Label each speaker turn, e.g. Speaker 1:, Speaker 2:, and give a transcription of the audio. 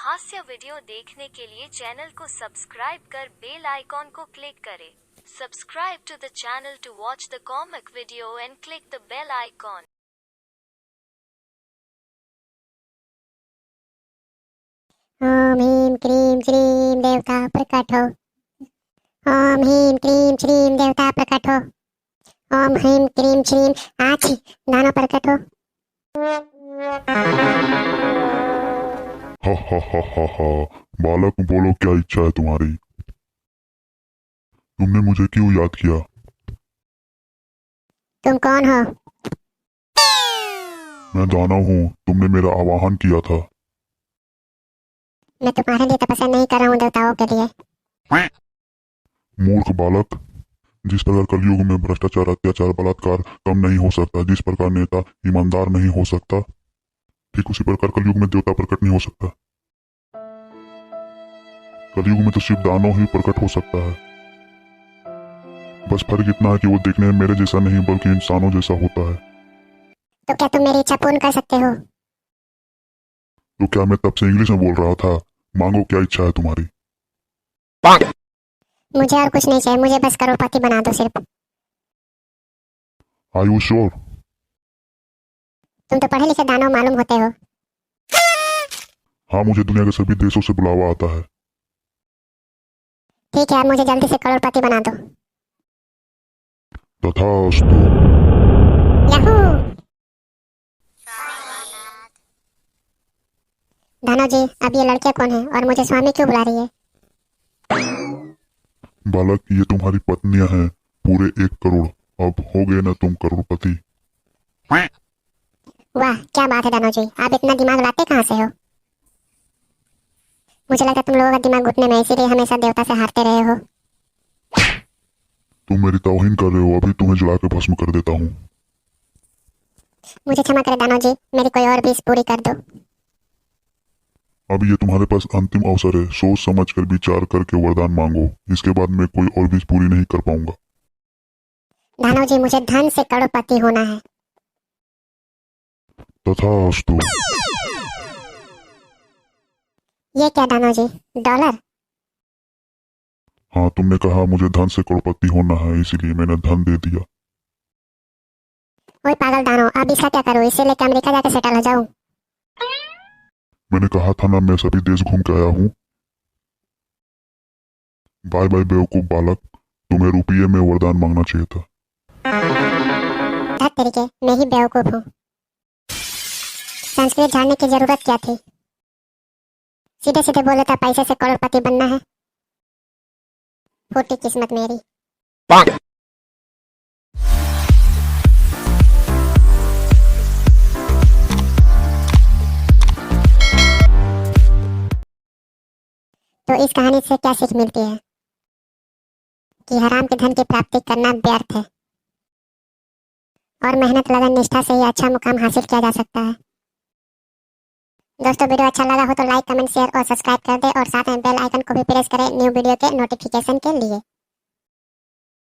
Speaker 1: हास्य वीडियो देखने के लिए चैनल को सब्सक्राइब कर बेल आइकॉन को क्लिक करें। Subscribe to the channel to watch the comic video and click the bell icon.
Speaker 2: ओम ह्रीं क्रीं श्रीं देवता प्रकट हो। ओम ह्रीं क्रीं श्रीं देवता प्रकट हो। ओम ह्रीं क्रीं श्रीं आछि दानव प्रकट हो।
Speaker 3: हा हा हा हा हा। बालक बोलो, क्या इच्छा है तुम्हारी? तुमने मुझे क्यों याद किया?
Speaker 2: तुम कौन हो?
Speaker 3: मैं दानव हूँ, तुमने मेरा आवाहन किया था।
Speaker 2: मैं तुम्हारे लिए तपस्या नहीं कर रहा हूँ, देवताओं के लिए।
Speaker 3: मूर्ख बालक, जिस प्रकार कलयुग में भ्रष्टाचार, अत्याचार, बलात्कार कम नहीं हो सकता, जिस प्रकार नेता ईमानदार नहीं हो सकता, ठीक उसी प्रकार कलयुग में देवता प्रकट नहीं हो सकता। कलयुग में तो सिर्फ दानव ही प्रकट हो सकता है। बस फर्क इतना है कि वो देखने में मेरे जैसा नहीं बल्कि इंसानों जैसा होता है।
Speaker 2: तो क्या तुम मेरी इच्छा पूर्ण कर सकते हो?
Speaker 3: तो क्या मैं तब से इंग्लिश में बोल रहा था? मांगो, क्या इच्छा है तुम्हारी?
Speaker 2: मुझे और कुछ नहीं चाहिए, मुझे बस करोड़पति बना दो सिर्फ।
Speaker 3: Are you sure?
Speaker 2: तुम तो पढ़े लिखे दानव मालूम होते हो।
Speaker 3: हाँ, मुझे दुनिया के सभी देशों से बुलावा आता है।
Speaker 2: ठीक है, मुझे जल्दी से करोड़पति बना दो।
Speaker 3: तथास्तु।
Speaker 2: याहू! दानव जी, अब ये लड़कियां कौन है और मुझे स्वामी क्यों बुला रही है?
Speaker 3: बालक, ये तुम्हारी पत्नियां हैं, पूरे 1 करोड़। अब हो गए ना तुम करोड़पति।
Speaker 2: वाह, क्या बात है दानव जी, आप इतना दिमाग लाते कहाँ से हो? मुझे लगता तुम लोगों का दिमाग घुटने में, इसीलिए हमेशा देवता से हारते रहे हो।
Speaker 3: तुम मेरी तौहीन कर रहे हो, अभी तुम्हें जला के भस्म कर देता हूँ।
Speaker 2: मुझे क्षमा करें दानव जी, मेरी कोई और विश पूरी कर दो।
Speaker 3: अब ये तुम्हारे पास अंतिम अवसर है, सोच समझ कर विचार करके वरदान मांगो। इसके बाद मैं कोई और विश पूरी नहीं कर पाऊंगा।
Speaker 2: दानव जी, मुझे धन से करोड़पति होना है।
Speaker 3: तथास्तु।
Speaker 2: ये क्या दानव जी, डॉलर?
Speaker 3: हाँ, तुमने कहा मुझे धन से करोड़पति होना है, इसीलिए मैंने धन दे दिया।
Speaker 2: ओए पागल दानव, अब इसका क्या करूँ? इसे लेकर अमेरिका जाके सेटल हो जाऊं?
Speaker 3: मैंने कहा था ना, मैं सभी देश घूम के आया हूँ। बाय बाय बेवकूफ बालक, तुम्हें रुपये में वरदान मांगना चाहिए था।
Speaker 2: धत तरीके, मैं ही बेवकूफ हूँ। संस्कृत जानने की जरूरत क्या थी? सीधे सीधे बोले था पैसे से करोड़पति बनना है। फूटी किस्मत मेरी। तो इस कहानी से क्या सीख मिलती है? कि हराम के धन की प्राप्ति करना व्यर्थ है और मेहनत लगन निष्ठा से ही अच्छा मुकाम हासिल किया जा सकता है। दोस्तों, वीडियो अच्छा लगा हो तो लाइक, कमेंट, शेयर और सब्सक्राइब कर दे और साथ में बेल आइकन को भी प्रेस करें न्यू वीडियो के नोटिफिकेशन के लिए।